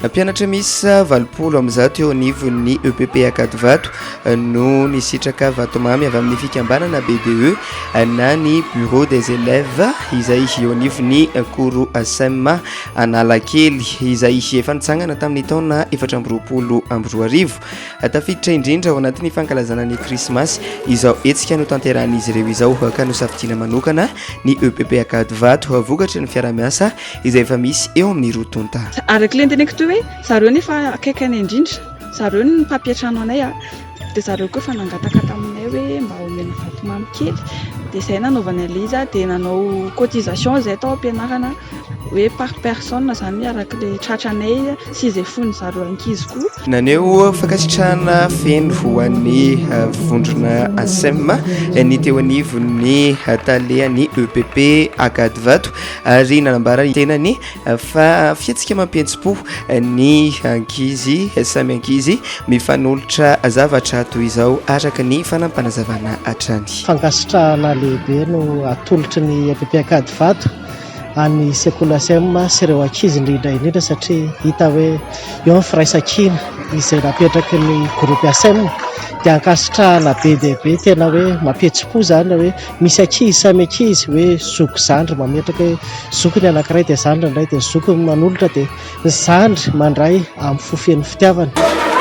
mpianatra miisa 20 amin'izao teo anivon'ny EPP Ankadivato no nisitraka vatomamy avy amin'ny fikambanana BDE na ny bureau des élèves izay eo anivon'ny Cours ACEEM Analakely izay efa nitsangana tamin'ny taona 2024 tafiditra indrindra ao anatin'ny fankalazana ny Krismasy izao hetsika no tanterahan'izy ireo izao ka no safidiana manokana ny EPP Ankadivato vokatra ny fiara-miasa izay efa misy eo amin'ny rotonta. Araky teneko toy hoe zareo nefa akaikany indrindra zareo ny mpampiatrano anay dia zareo koa fa nangatakata aminay hoe mba omena vatomamy kely dia izay nanaovana liza dia nanao cotisation izay tao ampianarana hoe par personne zany araka le tratranay sy izay fony zareo ankizy koa. Naneho fankasitrahana feno ho an'ny vondrona ACEEM ny teo anivon'ny talen'ny EPP Ankadivato ary nanambara tenany fa fihetsika mampihetsi-po ny ankizy samy ankizy mifanolotra zavatra toy izao araka ny fanampanazavana hatrany. Fankasitrahana lehibe no atolotry ny EPP Ankadivato any sekoly ACEEM sy ireo ankizy indrindra satria hita hoe eo ny firaisan-kina izay napetraky ny groupe ACEEM dia ankasitrahana be dia be tena hoe mampihetsi-po zany hoe misy ankizy samy ankizy hoe zoko zandry mametraka hoe zokony anankiray dia zandry indray dia zokony manolotra dia ny zandry mandray amin'ny fofen'ny fitiavana.